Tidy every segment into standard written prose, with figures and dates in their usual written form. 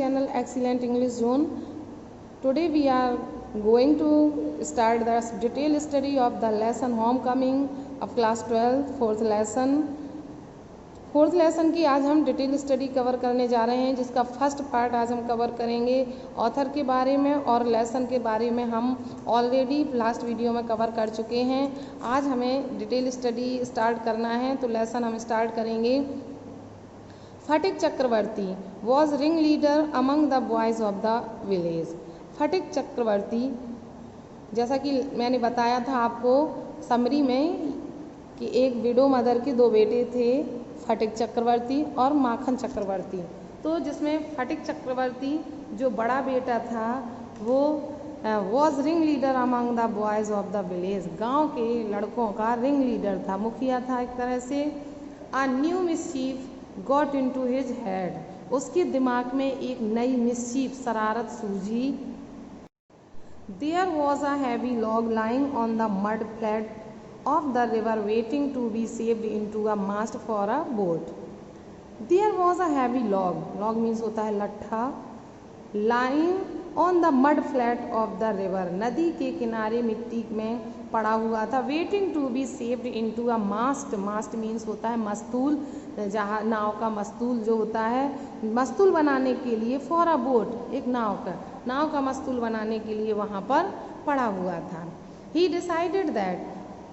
channel Excellent English Zone. Today we are going to start the detailed study of the lesson Homecoming of class 12 fourth lesson की आज हम detail study cover करने जा रहे हैं, जिसका फर्स्ट पार्ट आज हम कवर करेंगे ऑथर के बारे में और लेसन के बारे में हम ऑलरेडी लास्ट वीडियो में कवर कर चुके हैं। आज हमें डिटेल स्टडी स्टार्ट करना है, तो लेसन हम स्टार्ट करेंगे। Phatik Chakravorti was ring leader among the boys of the village. Phatik Chakravorti, जैसा कि मैंने बताया था आपको समरी में कि एक विडो मदर के दो बेटे थे, फटिक चक्रवर्ती और माखन चक्रवर्ती। तो जिसमें फटिक चक्रवर्ती जो बड़ा बेटा था वो was ring leader among the boys of the village, गांव के लड़कों का रिंग लीडर था, मुखिया था एक तरह से। A new mischief got into his head, उसके दिमाग में एक नई मिस्चीफ शरारत सूझी। There was a heavy log lying on the mud flat of the river waiting to be saved into a mast for a boat. There was a heavy log, log means होता है लट्ठा, lying on the mud flat of the river, नदी के किनारे मिट्टी में पड़ा हुआ था। waiting to be saved into a mast, mast means होता है मस्तूल, जहाँ नाव का मस्तूल जो होता है, मस्तूल बनाने के लिए for a boat, एक नाव का मस्तूल बनाने के लिए वहाँ पर पड़ा हुआ था। He decided that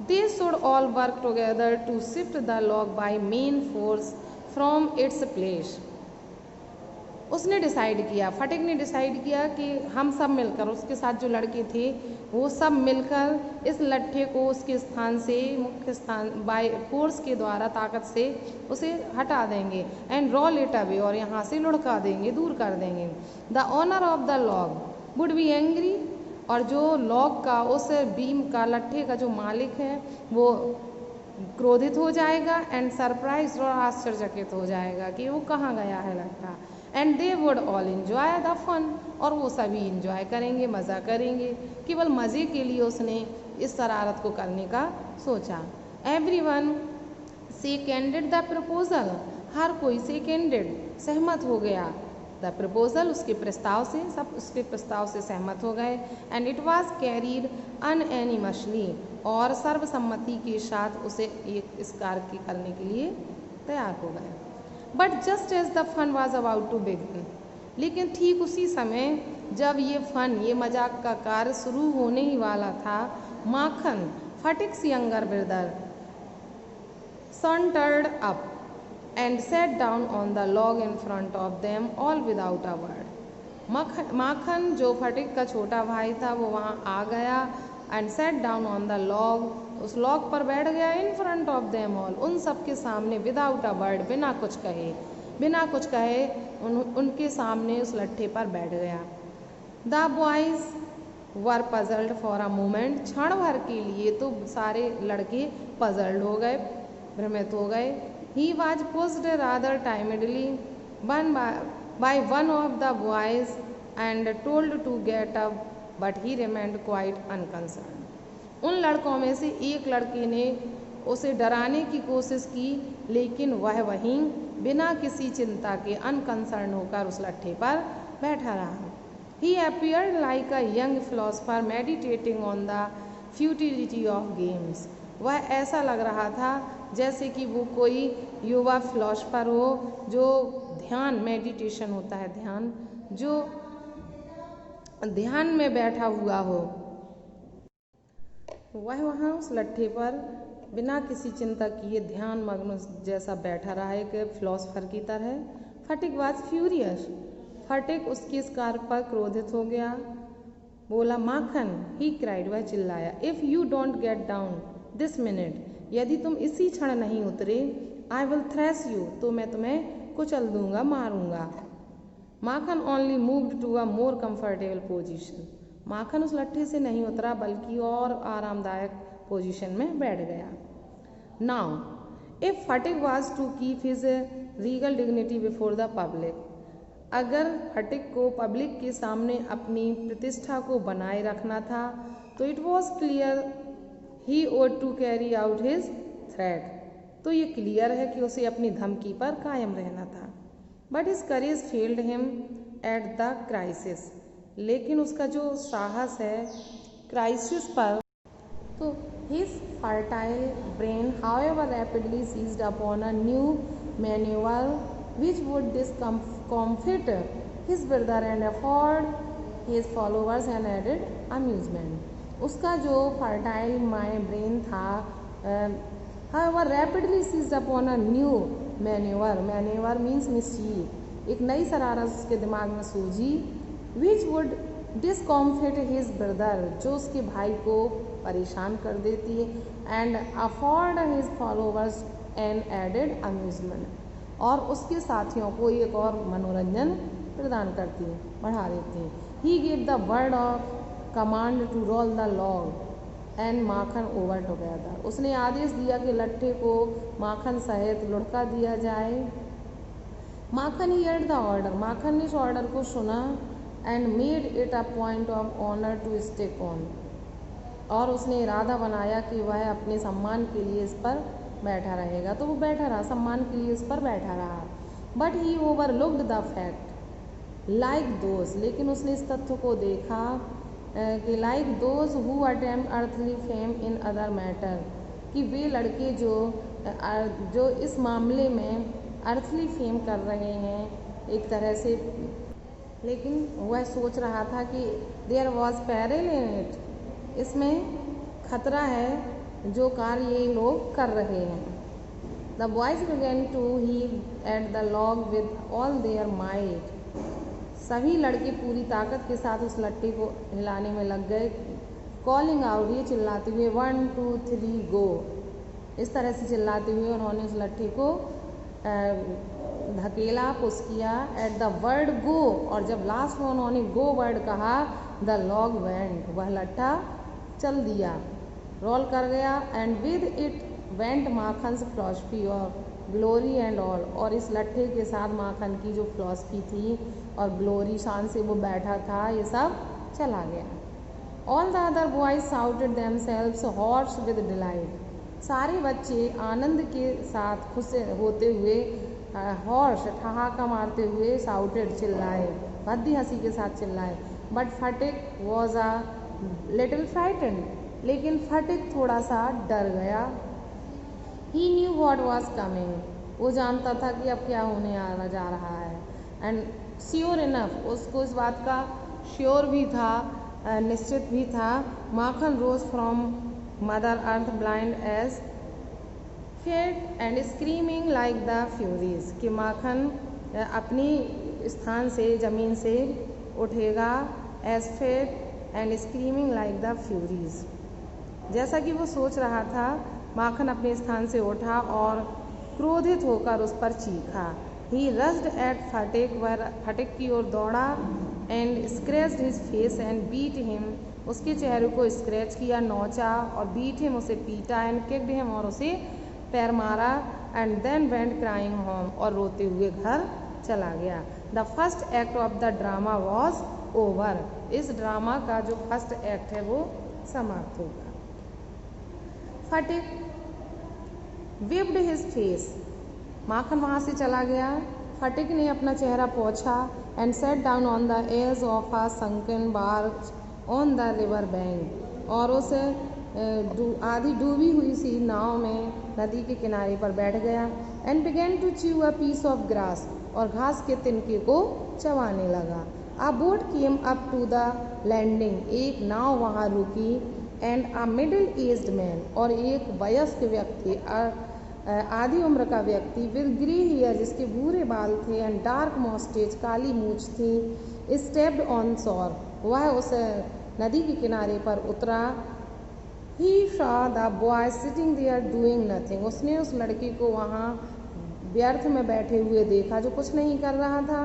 they should all work together to shift the log by main force from its place. उसने डिसाइड किया, फटिक ने डिसाइड किया कि हम सब मिलकर, उसके साथ जो लड़के थे वो सब मिलकर इस लट्ठे को उसके स्थान से, मुख्य स्थान बाय फोर्स के द्वारा, ताकत से उसे हटा देंगे। एंड रॉल इट अवे, और यहाँ से लुढ़का देंगे, दूर कर देंगे। The owner of the log would be angry, और जो लॉग का, उस बीम का, लट्ठे का जो मालिक है वो क्रोधित हो जाएगा। एंड सरप्राइज, और आश्चर्यचकित हो जाएगा कि वो कहाँ गया है लट्ठा। And they would all enjoy the fun, और वो सभी इंजॉय करेंगे, मज़ा करेंगे। केवल मज़े के लिए उसने इस शरारत को करने का सोचा। एवरीवन सेकेंडेड द प्रपोजल, हर कोई सेकेंडेड, सहमत हो गया। द प्रपोजल, उसके प्रस्ताव से, सब उसके प्रस्ताव से सहमत हो गए। And it was carried unanimously, और सर्वसम्मति के साथ उसे एक इस कार्य करने के लिए तैयार हो गए। But just as the fun was about to begin, लेकिन ठीक उसी समय जब ये फन, ये मजाक का कार्य शुरू होने ही वाला था, Makhan, Phatik's younger brother, sauntered up and sat down on the log in front of them all without a word. माखन जो फटिक का छोटा भाई था वो वहाँ आ गया। and sat down on the log, उस लॉग पर बैठ गया। in front of them all, उन सब के सामने, without a word, बिना कुछ कहे उनके सामने उस लट्ठे पर बैठ गया। the boys were puzzled for a moment, क्षण भर के लिए तो सारे लड़के puzzled हो गए, भ्रमित हो गए। He was pushed rather timidly by one of the boys and told to get up, but he remained quite unconcerned. उन लड़कों में से एक लड़के ने उसे डराने की कोशिश की, लेकिन वह वहीं बिना किसी चिंता के अनकंसर्न होकर उस लट्ठे पर बैठा रहा। He appeared like a young philosopher meditating on the futility of games. वह ऐसा लग रहा था जैसे कि वो कोई युवा फिलोसफर हो जो ध्यान, मेडिटेशन होता है ध्यान, जो ध्यान में बैठा हुआ हो। वह वहाँ उस लट्ठे पर बिना किसी चिंता किए ध्यान मग्न जैसा बैठा रहा, एक फिलोसफर की तरह। फटिक वाज फ्यूरियस, फटिक उसके इस कार्य पर क्रोधित हो गया। बोला, माखन, ही क्राइड, वह चिल्लाया, if you don't get down this minute, यदि तुम इसी क्षण नहीं उतरे, आई विल थ्रैश यू, तो मैं तुम्हें कुचल दूंगा, मारूंगा। Makhan only moved to a more comfortable position, Makhan उस लट्ठे से नहीं उतरा बल्कि और आरामदायक पोजीशन में बैठ गया। Now if Phatik was to keep his regal dignity before the public, अगर फटिक को पब्लिक के सामने अपनी प्रतिष्ठा को बनाए रखना था, तो it was clear he ought to carry out his threat, तो ये क्लियर है कि उसे अपनी धमकी पर कायम रहना था। But his courage failed him, at the crisis, लेकिन उसका जो साहस है क्राइसिस पर, तो his fertile brain however rapidly seized upon a new maneuver which would discomfit his brother and afford his followers an added amusement। उसका जो fertile brain था however rapidly seized upon a new maneuver means mischief, एक नई शरारत उसके दिमाग में सूझी which would discomfit his brother, जो उसके भाई को परेशान कर देती है, and afford his followers an added amusement, और उसके साथियों को एक और मनोरंजन प्रदान करती है, बढ़ा देती है। He gave the word of command to roll the log and Makhan over together, उसने आदेश दिया कि लट्ठे को माखन सहित लुढ़का दिया जाए। माखन heard the order, माखन ने इस ऑर्डर को सुना and made it a point of honor to stick on, और उसने इरादा बनाया कि वह अपने सम्मान के लिए इस पर बैठा रहेगा, तो वो बैठा रहा, सम्मान के लिए इस पर बैठा रहा। But he overlooked the fact like those, लेकिन उसने इस तथ्य को देखा कि like those who attempt earthly fame in other matter, कि वे लड़के जो इस मामले में अर्थली फेम कर रहे हैं एक तरह से, लेकिन वह सोच रहा था कि there was peril in it, इसमें खतरा है जो कार्य ये लोग कर रहे हैं। The boys began to heave at the log with all their might, सभी लड़के पूरी ताकत के साथ उस लट्ठे को हिलाने में लग गए। कॉलिंग आउट, ये चिल्लाते हुए 1 2 3 गो, इस तरह से चिल्लाते हुए उन्होंने उस लट्ठे को धकेला, पुश किया। एट द वर्ड गो, और जब लास्ट में उन्होंने गो वर्ड कहा, द लॉग वेंट, वह लट्ठा चल दिया, रोल कर गया। And with it went Makhan's philosophy और ग्लोरी एंड ऑल, और इस लट्ठे के साथ माखन की जो फिलॉसफी थी और ग्लोरी, शान से वो बैठा था, ये सब चला गया। All the other boys shouted themselves horse with delight, सारे बच्चे आनंद के साथ खुश होते हुए हॉर्स, ठहाका मारते हुए, साउटेड, चिल्लाए, भद्दी हंसी के साथ चिल्लाए। But Phatik was a little frightened, लेकिन फटिक थोड़ा सा डर गया। He knew what was coming, वो जानता था कि अब क्या होने जा रहा है। एंड श्योर इनफ, उसको इस बात का श्योर भी था, निश्चित भी था। Makhan rose from mother earth blind as fate and screaming like the furies, कि माखन अपनी स्थान से, जमीन से उठेगा, as fate and screaming like the furies, जैसा कि वो सोच रहा था। माखन अपने स्थान से उठा और क्रोधित होकर उस पर चीखा। ही रस्ड एट फटिक, वह फटिक की ओर दौड़ा। And scratched his face and beat him, उसके चेहरे को स्क्रैच किया, नोचा, और बीट हिम, उसे पीटा। एंड किक्ड हिम, और उसे पैर मारा। And then went crying home, और रोते हुए घर चला गया। The first act of the drama was over, इस ड्रामा का जो फर्स्ट एक्ट है वो समाप्त होगा। Phatik wiped his face, Makhan वहाँ से चला गया। फटिक ने अपना चेहरा पोंछा। And sat down on the edge of a sunken barge on the river bank, और उस आधी डूबी हुई सी नाव में नदी के किनारे पर बैठ गया। And began to chew a piece of grass, और घास के तिनके को चबाने लगा। A boat came up to the landing, एक नाव वहाँ रुकी। And a middle aged man, और एक वयस्क व्यक्ति, आधी उम्र का व्यक्ति, विद ग्रे हेयर, जिसके भूरे बाल थे, एंड डार्क मॉस्टेज, काली मूछ थी, स्टेप्ड ऑन शोर, वह उस नदी के किनारे पर उतरा। He saw the boy sitting there doing nothing, उसने उस लड़के को वहाँ व्यर्थ में बैठे हुए देखा जो कुछ नहीं कर रहा था।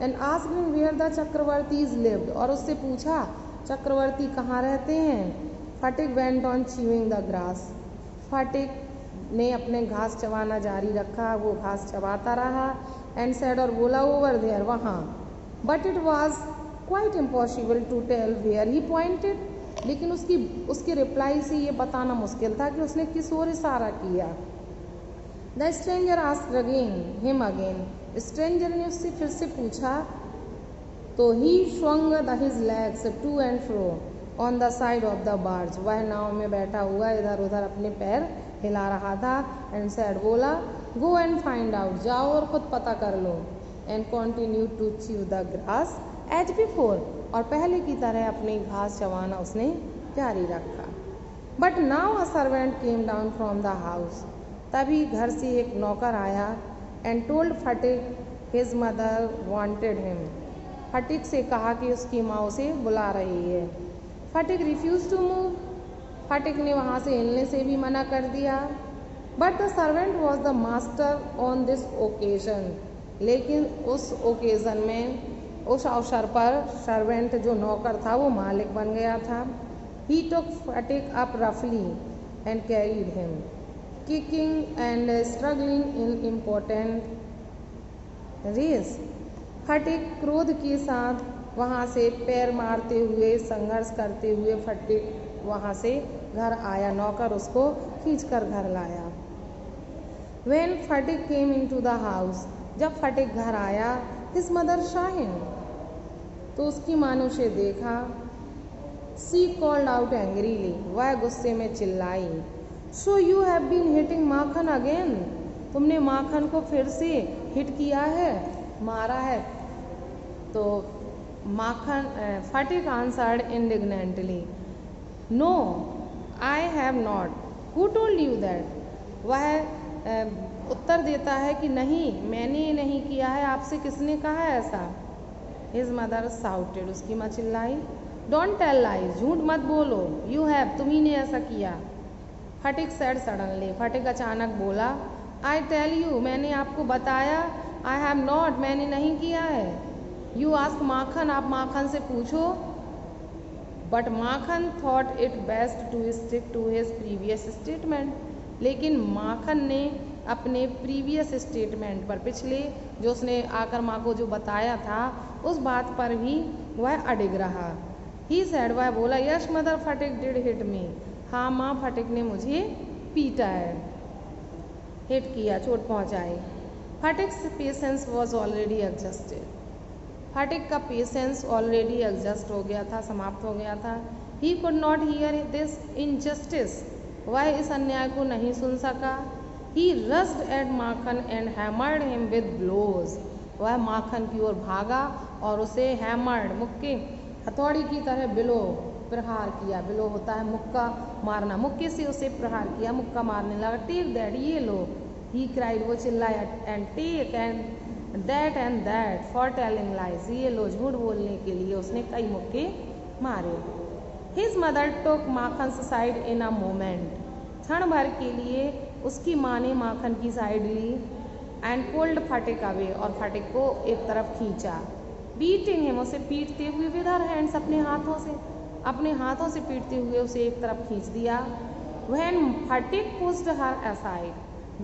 And asked him where the Chakravortis lived, और उससे पूछा चक्रवर्ती कहाँ रहते हैं। Phatik went on chewing the grass, Phatik ने अपने घास चबाना जारी रखा, वो घास चबाता रहा। एंड सेड, और बोला, ओवर देयर, वहाँ। But it was quite impossible to tell where he pointed, लेकिन उसके रिप्लाई से ये बताना मुश्किल था कि उसने किस ओर इशारा किया। The stranger asked him again, stranger ने उससे फिर से पूछा। तो ही swung his legs to and fro on the side of the barge. वह नाव में बैठा हुआ इधर उधर अपने पैर हिला रहा था and said, बोला, go and find out, जाओ और खुद पता कर लो, and continue to chew the grass as before, और पहले की तरह अपनी घास चबाना उसने जारी रखा. But now a servant came down from the house. तभी घर से एक नौकर आया and told Fatik his mother wanted him. फटिक से कहा कि उसकी माँ उसे बुला रही है. फटिक रिफ्यूज टू मूव. फटिक ने वहाँ से हिलने से भी मना कर दिया. But the servant was the master on this occasion. लेकिन उस ओकेजन में, उस अवसर पर सर्वेंट जो नौकर था वो मालिक बन गया था. ही टुक फटिक अप रफली and carried him, kicking and struggling in important rage. Phatik क्रोध के साथ वहाँ से पैर मारते हुए, संघर्ष करते हुए फटिक वहाँ से घर आया. नौकर उसको खींचकर घर लाया. When Sphatik came into the house, जब फटिक घर आया, his mother saw him, तो उसकी माँ ने उसे देखा. She called out angrily, वह गुस्से में चिल्लाई. So you have been hitting Makhan again, तुमने माखन को फिर से हिट किया है, मारा है. तो Makhan Phatik answered indignantly, no I have not, who told you that. वह उत्तर देता है कि नहीं, मैंने नहीं किया है, आपसे किसने कहा है ऐसा. हिज मदर साउटेड, उसकी माँ चिल्लाई, डोंट टेल लाइज, झूठ मत बोलो, यू हैव, तुम्ही ने ऐसा किया. फटिक सेड सडनली, फटिक अचानक बोला, आई टेल यू, मैंने आपको बताया, आई हैव नॉट, मैंने नहीं किया है. यू आस्क माखन, आप माखन से पूछो. But Makhan thought it best to stick to his previous statement. लेकिन माखन ने अपने प्रीवियस स्टेटमेंट पर, पिछले जो उसने आकर माँ को जो बताया था, उस बात पर भी वह अडिग रहा. ही सेड, वह बोला, yes mother Phatik did hit me, हाँ माँ फटिक ने मुझे पीटा है, हिट किया, चोट पहुँचाई. फटिक्स पेशेंस वॉज ऑलरेडी एग्जॉस्टेड. फटिक का पेशेंस ऑलरेडी एग्जस्ट हो गया था, समाप्त हो गया था. He could not hear this injustice, वह इस अन्याय को नहीं सुन सका. He rushed at Makhan and hammered him with blows, वह माखन की ओर भागा और उसे हैमर्ड, मुक्के, हथौड़ी की तरह बिलो, प्रहार किया. बिलो होता है मुक्का मारना, मुक्के से उसे प्रहार किया, मुक्का मारने लगा. टेक दैट, ये लो. ही क्राइड, वो चिल्लाया. And take and that for telling lies, ये लो, झूठ बोलने के लिए उसने कई मुक्के मारे. His mother took Makhan side in a moment, क्षण भर के लिए उसकी माँ ने माखन की साइड ली. एंड पुल्ड फटिक अवे, और फटिक को एक तरफ खींचा. बीटिंग हिम, उसे पीटते हुए विद हर हैंड्स, अपने हाथों से पीटते हुए उसे एक तरफ खींच दिया. When Sphatik pushed her aside,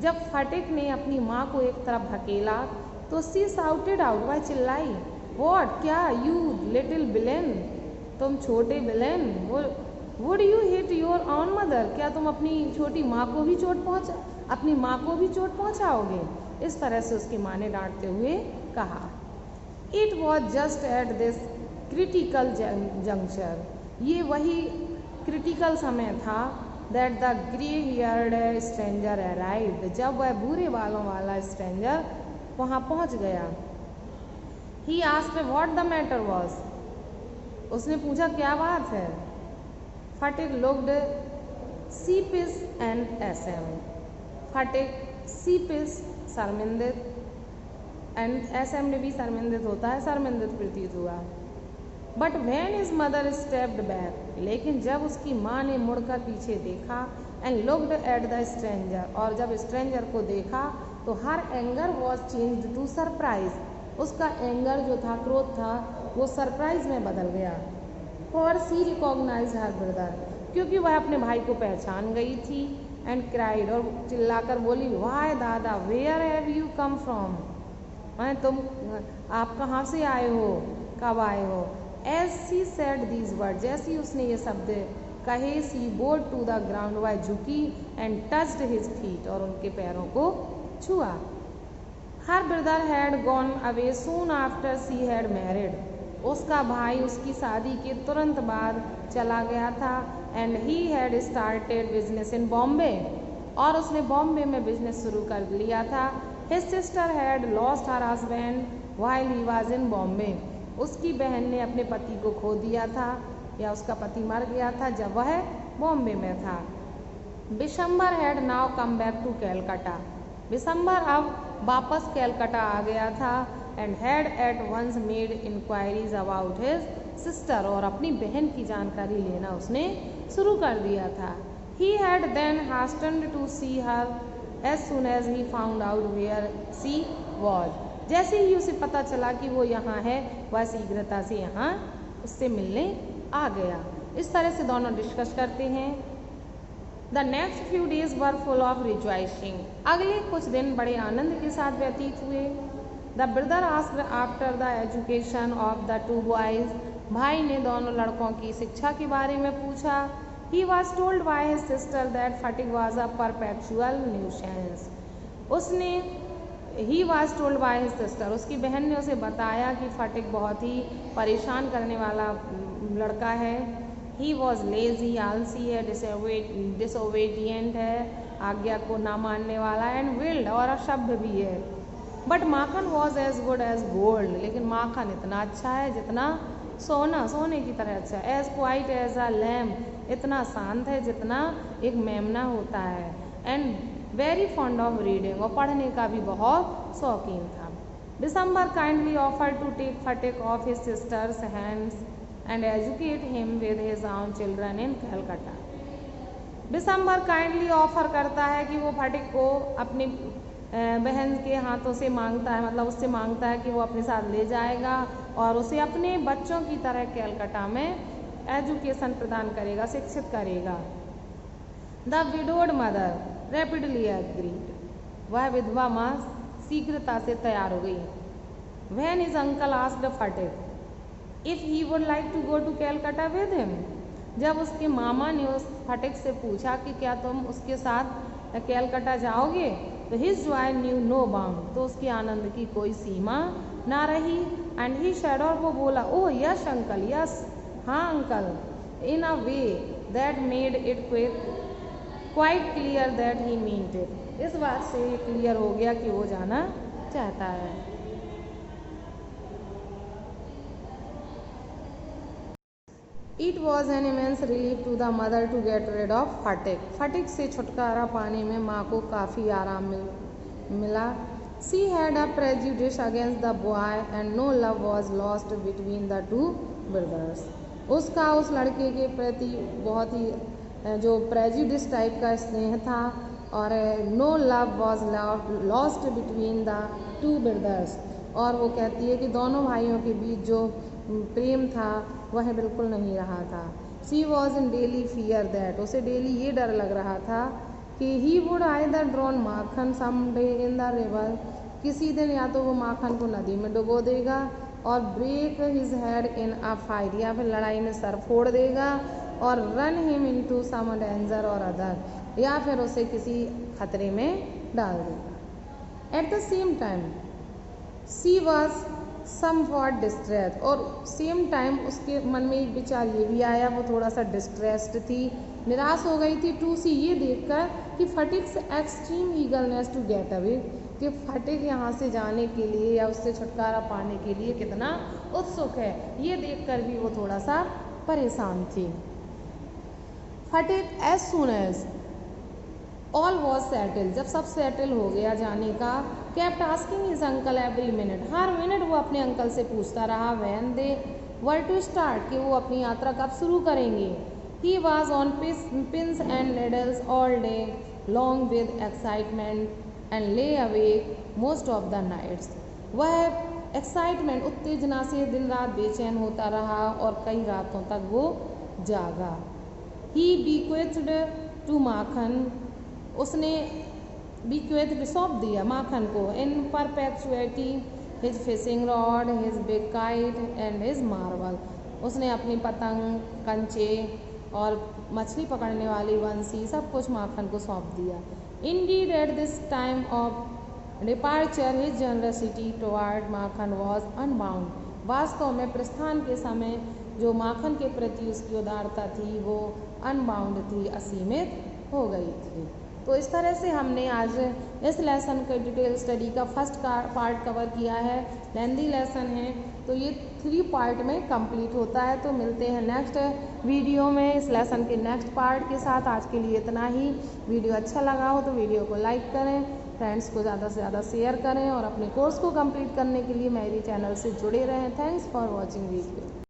जब फटिक ने अपनी माँ को एक तरफ धकेला, तो सी साउटेड आउट, वह चिल्लाई, वॉट, क्या, यू लिटिल विलेन, तुम छोटे villain, would you hit your on mother, क्या तुम अपनी छोटी माँ को भी चोट पहुँचाओगे. इस तरह से उसकी माँ ने डांटते हुए कहा. It was just at this critical juncture, ये वही क्रिटिकल समय था, that the grey haired stranger arrived, जब वह भूरे बालों वाला स्ट्रेंजर वहाँ पहुँच गया. He asked what the matter was, उसने पूछा क्या बात है. Phatik looked sheepish and ashamed, Phatik sheepish शर्मिंदित, एंड एसएम ने भी शर्मिंदित होता है, शर्मिंदित प्रतीत हुआ. But when his mother stepped back, लेकिन जब उसकी माँ ने मुड़कर पीछे देखा, and looked at the stranger, और जब स्ट्रेंजर को देखा, तो her anger was changed to surprise, उसका एंगर जो था, क्रोध था, वो सरप्राइज में बदल गया. For she recognise her brother, क्योंकि वह अपने भाई को पहचान गई थी. एंड क्राइड, और चिल्लाकर बोली, why dada, where have you come from, तुम, आप कहाँ से आए हो, कब आए हो. As she said these word, जैसी उसने ये शब्द कहे, she bowed to the ground, वह झुकी, एंड टच्ड हिज फीट, और उनके पैरों को छुआ. Her brother had gone away soon after she had married, उसका भाई उसकी शादी के तुरंत बाद चला गया था। And he had started business in Bombay, और उसने बॉम्बे में बिजनेस शुरू कर लिया था। His sister had lost her husband while he was in Bombay, उसकी बहन ने अपने पति को खो दिया था, या उसका पति मर गया था जब वह बॉम्बे में था। Bishamber had now come back to Calcutta, Bishamber अब वापस कैलकाटा आ गया था। And had at once made inquiries about his sister, और अपनी बहन की जानकारी लेना उसने शुरू कर दिया था। He had then hastened to see her as soon as he found out where she was, जैसे ही उसे पता चला कि वो यहाँ है वह शीघ्रता से यहाँ उससे मिलने आ गया। इस तरह से दोनों डिस्कस करते हैं। The next few days were full of rejoicing, अगले कुछ दिन बड़े आनंद के साथ व्यतीत हुए। The brother asked after the education of the two boys, भाई ने दोनों लड़कों की शिक्षा के बारे में पूछा। He was told by his sister that Phatik was a perpetual nuisance, उसने he was told by his sister, उसकी बहन ने उसे बताया कि फटिग बहुत ही परेशान करने वाला लड़का है। ही वॉज लेजी, आलसी है, डिसोबीडियंट है, आज्ञा को ना मानने वाला, एंड विल्ड, और असभ्य भी है। But Makhan was as good as gold, लेकिन माखन इतना अच्छा है जितना सोना, सोने की तरह अच्छा है। As quiet as a lamb, इतना शांत है जितना एक मेमना होता है। And very fond of reading, और पढ़ने का भी बहुत शौकीन था। Bishamber kindly offer to take Phatik off his sister's hands and educate him with his own children in Calcutta. Bishamber kindly offer करता है कि वो फटिग को अपनी बहन के हाथों से मांगता है, मतलब उससे मांगता है कि वो अपने साथ ले जाएगा और उसे अपने बच्चों की तरह कैलकाटा में एजुकेशन प्रदान करेगा, शिक्षित करेगा। The widowed mother rapidly agreed, वह विधवा माँ शीघ्रता से तैयार हो गई। When his uncle asked Phatik if he would like to go to Calcutta with him, जब उसके मामा ने उस फटिग से पूछा कि क्या तुम उसके साथ कैलकाटा जाओगे, तो his joy knew no bound, तो उसके आनंद की कोई सीमा ना रही। एंड ही शेड, और वो बोला, ओह यस अंकल, यस हाँ uncle, in a way that made it quite clear that he meant it, इस बात से क्लियर हो गया कि वो जाना चाहता है। It was an immense relief to the mother to get rid of fatigue, fatigue से छुटकारा पाने में माँ को काफ़ी आराम मिला। She had a prejudice against the boy and no love was lost between the two brothers. उसका उस लड़के के प्रति बहुत ही जो प्रेजुडिस टाइप का स्नेह था, और no love was lost between the two brothers, और वो कहती है कि दोनों भाइयों के बीच जो प्रेम था वह बिल्कुल नहीं रहा था। She was in daily fear that, उसे डेली ये डर लग रहा था कि he would either drown Makhan some day in the river, किसी दिन या तो वो माखन को नदी में डुबो देगा, और break his head in a fight, या फिर लड़ाई में सर फोड़ देगा, और run him into some danger or other, या फिर उसे किसी खतरे में डाल देगा। At the same time she was somewhat distress, और सेम टाइम उसके मन में एक विचार ये भी आया, वो थोड़ा सा डिस्ट्रेस्ड थी, निराश हो गई थी टू सी, ये देखकर कि फटिग से extreme eagerness to get away, कि फटिग यहाँ से जाने के लिए या उससे छुटकारा पाने के लिए कितना उत्सुक है, ये देखकर भी वो थोड़ा सा परेशान थी। Phatik as soon as all was settle, जब सब सेटल हो गया जाने का, kept asking his uncle every minute, हर मिनट वो अपने अंकल से पूछता रहा when they were to start, कि वो अपनी यात्रा कब शुरू करेंगे। He was on pins and needles all day long with excitement and lay awake most of the nights, वह एक्साइटमेंट उत्तेजना से दिन रात बेचैन होता रहा और कई रातों तक वो जागा। ही बीक्वेथड टू माखन, उसने बीक्वेथ सौंप दिया माखन को, in perpetuity his fishing rod, his big kite and his marble, उसने अपनी पतंग, कंचे और मछली पकड़ने वाली बंसी सब कुछ माखन को सौंप दिया। Indeed at this time of departure his generosity toward Makhan was unbound, वास्तव में प्रस्थान के समय जो माखन के प्रति उसकी उदारता थी वो अनबाउंड थी, असीमित हो गई थी। तो इस तरह से हमने आज इस लेसन के डिटेल स्टडी का फर्स्ट पार्ट कवर किया है। लेंदी लेसन है तो ये 3 पार्ट में कंप्लीट होता है। तो मिलते हैं नेक्स्ट वीडियो में इस लेसन के नेक्स्ट पार्ट के साथ। आज के लिए इतना ही। वीडियो अच्छा लगा हो तो वीडियो को लाइक करें, फ्रेंड्स को ज़्यादा से ज़्यादा शेयर करें और अपने कोर्स को कंप्लीट करने के लिए मेरे चैनल से जुड़े रहें। Thanks for watching video.